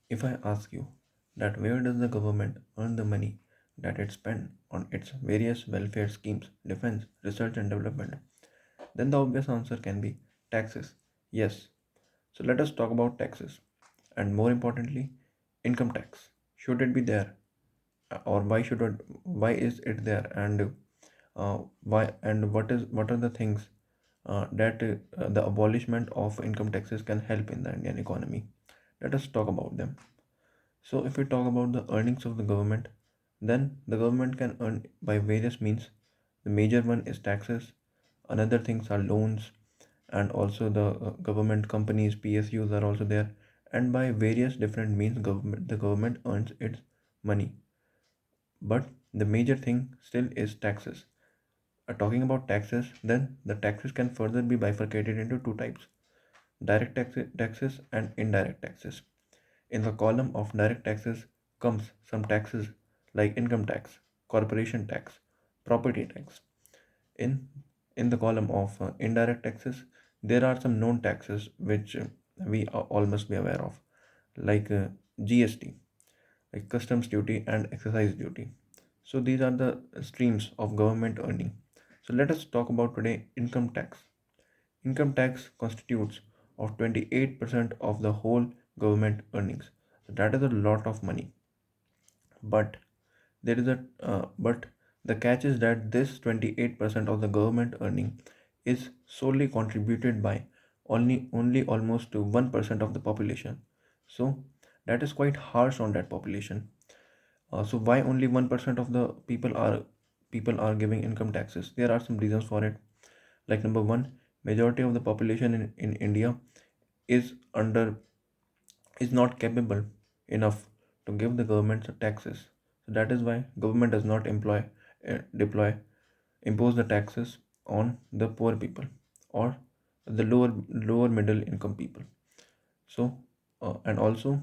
If I ask you that where does the government earn the money that it spends on its various welfare schemes, defense, research and development, then the obvious answer can be taxes. Yes. So let us talk about taxes. And more importantly, income tax. Should it be there? Or why is it there? And why and what are the things that the abolishment of income taxes can help in the Indian economy? Let us talk about them. So, if we talk about the earnings of the government, then the government can earn by various means. The major one is taxes. Another things are loans, and also the government companies, PSUs are also there. And by various different means, the government earns its money. But the major thing still is taxes. Talking about taxes, then the taxes can further be bifurcated into two types: taxes and indirect taxes. In the column of direct taxes comes some taxes like income tax, corporation tax, property tax. In in the column of indirect taxes, there are some known taxes which we all must be aware of, like GST, like customs duty and excise duty. So these are the streams of government earning. So let us talk about today income tax. Income tax constitutes of 28% of the whole government earnings. So that is a lot of money. But but the catch is that this 28% of the government earning is solely contributed by only almost to 1% of the population. So that is quite harsh on that population. So why only 1% of the people are giving income taxes? There are some reasons for it. Like number one, majority of the population in India is under is not capable enough to give the government the taxes. So that is why government does not deploy impose the taxes on the poor people or the lower middle income people. So and also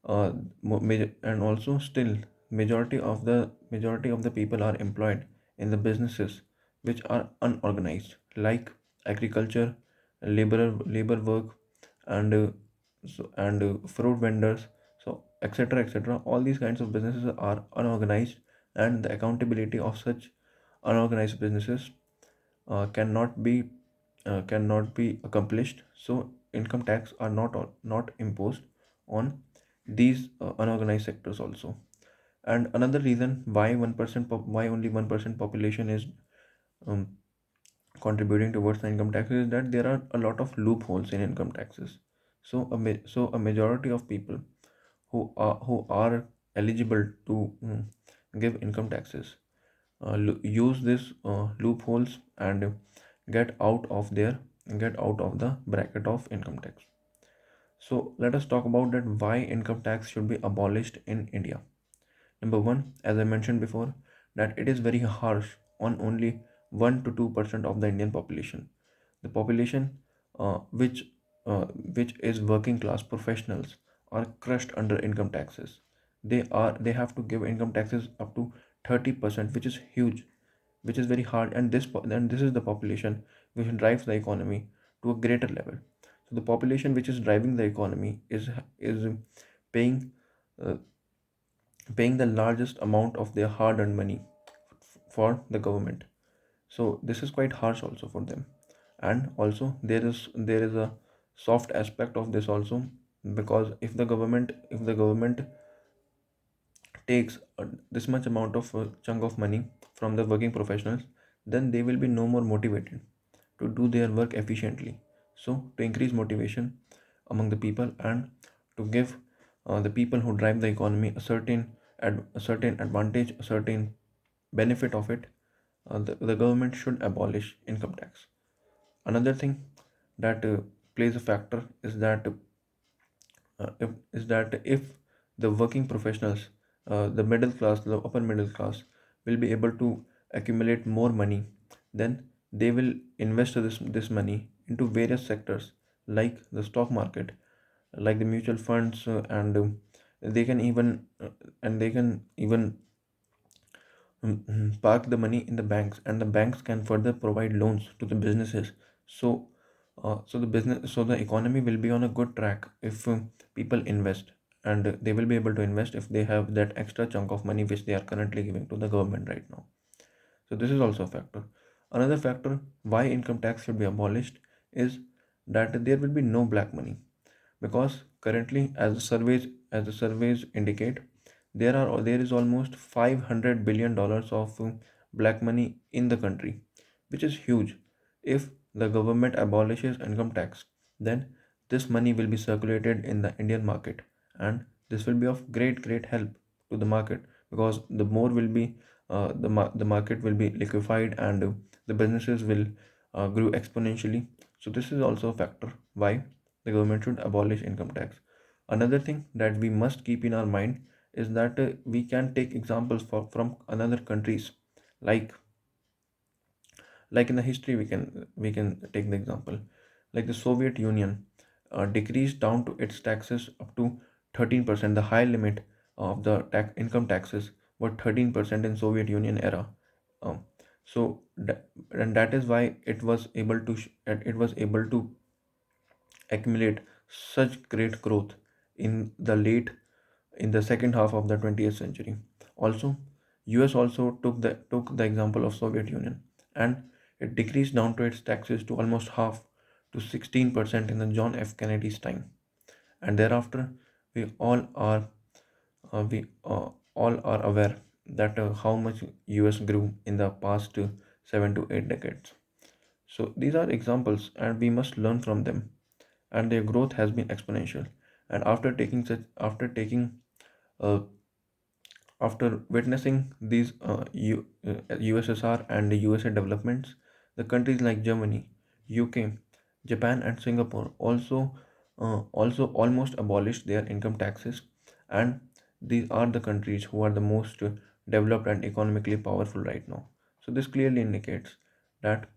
and also still majority of the people are employed in the businesses which are unorganized, like agriculture, labor work, and fruit vendors, so etc. All these kinds of businesses are unorganized, and the accountability of such unorganized businesses cannot be accomplished. So income tax are not imposed on these unorganized sectors also. And another reason why 1% why only 1% population is um, contributing towards the income taxes is that there are a lot of loopholes in income taxes. So a majority of people who are eligible to give income taxes use this loopholes and get out of their get out of the bracket of income tax. So let us talk about that why income tax should be abolished in India. Number one, as I mentioned before, that it is very harsh on only 1 to 2% of the Indian population. The population which which is working class professionals are crushed under income taxes. They have to give income taxes up to 30%, which is huge, which is very hard, and this is the population which drives the economy to a greater level. So the population which is driving the economy is paying uh, paying the largest amount of their hard-earned money for the government. So this is quite harsh also for them. And also there is a soft aspect of this also, because if the government takes this much amount of chunk of money from the working professionals, then they will be no more motivated to do their work efficiently. So to increase motivation among the people and to give the people who drive the economy a certain advantage, a certain benefit of it, the government should abolish income tax. Another thing that plays a factor is that if the working professionals, the middle class, the upper middle class, will be able to accumulate more money, then they will invest this money into various sectors, like the stock market, like the mutual funds, they can even and they can even park the money in the banks, and the banks can further provide loans to the businesses. So the economy will be on a good track if people invest. and they will be able to invest if they have that extra chunk of money which they are currently giving to the government right now. So this is also a factor. Another factor why income tax should be abolished is that there will be no black money, because currently, as the surveys indicate, there is almost $500 billion of black money in the country, which is huge. If the government abolishes income tax, then this money will be circulated in the Indian market, and this will be of great help to the market, because the more will be the market will be liquefied, and the businesses will grow exponentially. So this is also a factor why the government should abolish income tax. Another thing that we must keep in our mind is that we can take examples from another countries, like in the history we can take the example like the Soviet Union decreased down to its taxes up to 13%. The high limit of the income taxes were 13% in Soviet Union era. um, so and that is why it was able to accumulate such great growth in the second half of the 20th century. Also, US also took the example of Soviet Union, and it decreased down to its taxes to almost half, to 16% in the John F. Kennedy's time. And thereafter, we all are all are aware that how much US grew in the past 7 to 8 decades. So these are examples, and we must learn from them. And their growth has been exponential. And uh, after witnessing these USSR and the USA developments, the countries like Germany, UK, Japan, and Singapore also almost abolished their income taxes, and these are the countries who are the most developed and economically powerful right now. So this clearly indicates that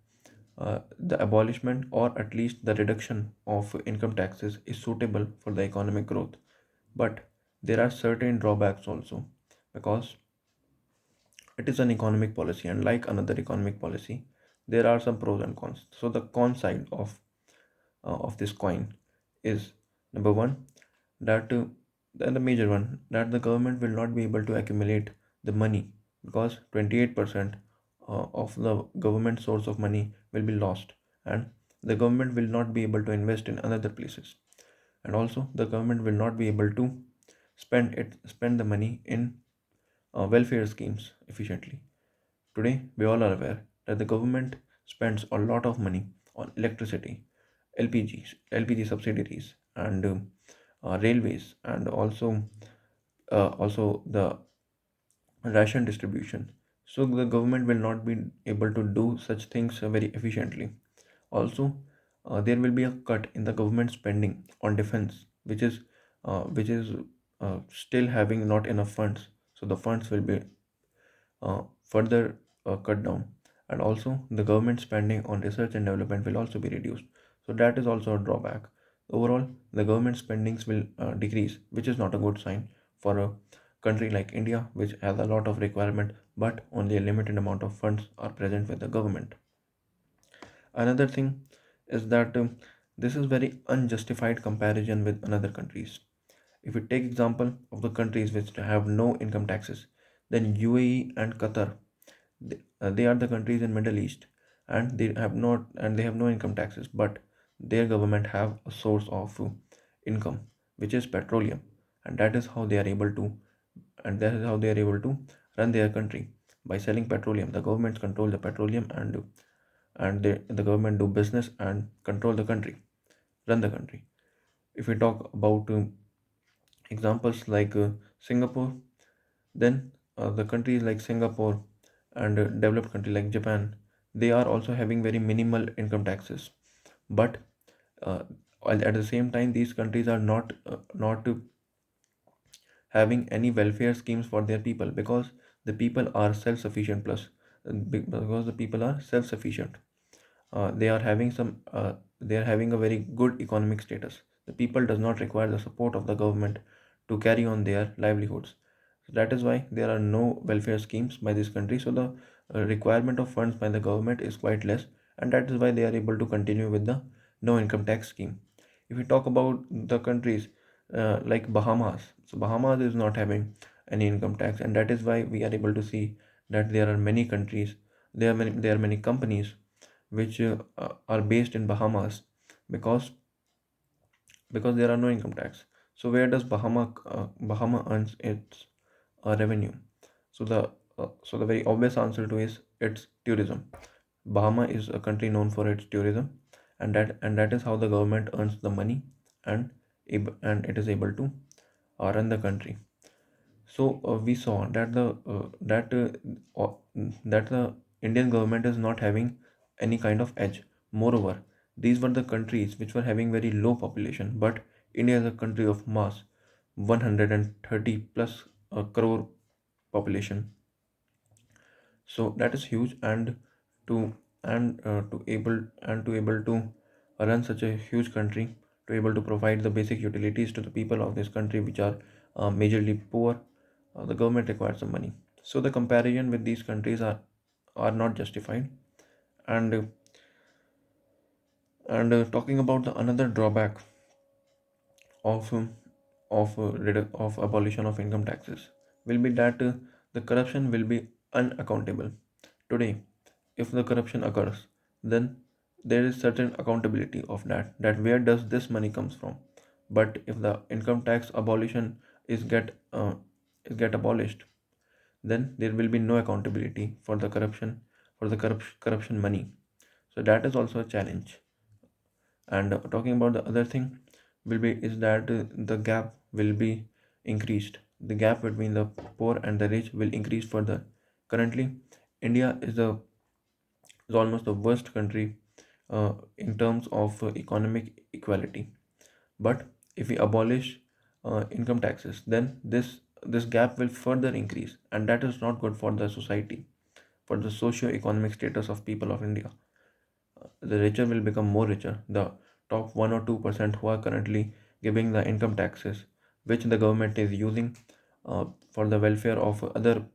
the abolishment, or at least the reduction of income taxes, is suitable for the economic growth. But there are certain drawbacks also, because it is an economic policy, and like another economic policy, there are some pros and cons. So the con side of this coin is, number one, that the major one, that the government will not be able to accumulate the money, because 28% of the government source of money will be lost, and the government will not be able to invest in other places, and also the government will not be able to spend the money in welfare schemes efficiently. Today, we all are aware that the government spends a lot of money on electricity, LPG subsidiaries, and railways, and also the ration distribution. So the government will not be able to do such things very efficiently. Also, there will be a cut in the government spending on defense, which is still having not enough funds. So the funds will be further cut down, and also the government spending on research and development will also be reduced. So that is also a drawback. Overall, the government spendings will decrease, which is not a good sign for a country like India, which has a lot of requirement, but only a limited amount of funds are present with the government. Another thing is that this is very unjustified comparison with another countries. If we take example of the countries which have no income taxes, then UAE and Qatar, they are the countries in Middle East, and they have no income taxes, but their government have a source of income, which is petroleum, and that is how they are able to run their country by selling petroleum. The governments control the petroleum, and the government do business and control the country, run the country. If we talk about examples like Singapore, then the countries like Singapore and developed country like Japan, they are also having very minimal income taxes. But uh, at the same time, these countries are not having any welfare schemes for their people, because the people are self-sufficient. Plus, because the people are self-sufficient, they are having a very good economic status. The people does not require the support of the government to carry on their livelihoods. So that is why there are no welfare schemes by this country. So the requirement of funds by the government is quite less, and that is why they are able to continue with the no income tax scheme. If we talk about the countries like Bahamas. So Bahamas is not having any income tax, and that is why we are able to see that there are many countries, there are many companies which are based in Bahamas because there are no income tax. So where does Bahama earns its revenue? So the very obvious answer to is it's tourism. Bahama is a country known for its tourism, and that is how the government earns the money, and and it is able to run the country. So we saw uh, that the Indian government is not having any kind of edge. Moreover, these were the countries which were having very low population, but India is a country of mass, 130 plus crore population. So that is huge, and to to able to run such a huge country, to able to provide the basic utilities to the people of this country which are majorly poor, the government requires some money. So the comparison with these countries are not justified. And and talking about the another drawback of of abolition of income taxes will be that the corruption will be unaccountable. Today, if the corruption occurs, then there is certain accountability of that where does this money comes from. But if the income tax abolition is get abolished, then there will be no accountability for the corruption money. So that is also a challenge. And talking about the other thing will be is that the gap will be increased. The gap between the poor and the rich will increase further. Currently, India is almost the worst country in terms of economic equality. But if we abolish income taxes, then this gap will further increase, and that is not good for the society, for the socio-economic status of people of India. The richer will become more richer. The top 1 or 2% who are currently giving the income taxes, which the government is using for the welfare of other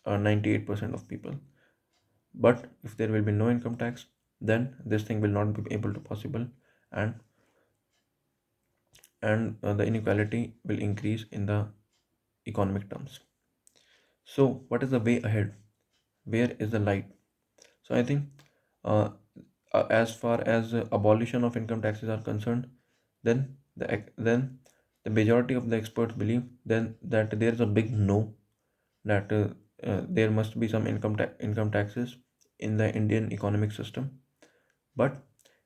98% of people. But if there will be no income tax, then this thing will not be able to possible, and the inequality will increase in the economic terms. So, what is the way ahead? Where is the light? So, I think uh, as far as abolition of income taxes are concerned, then then the majority of the experts believe then that there is a big no, that there must be some income taxes in the Indian economic system. But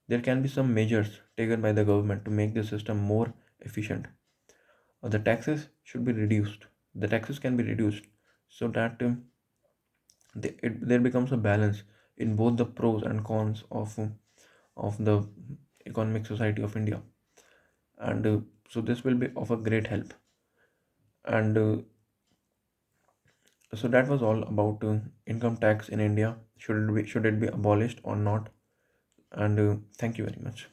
there can be some measures taken by the government to make the system more efficient. The taxes should be reduced. The taxes can be reduced so that there becomes a balance in both the pros and cons of the economic society of India. And so this will be of a great help. And so that was all about income tax in India. Should it be abolished or not? And thank you very much.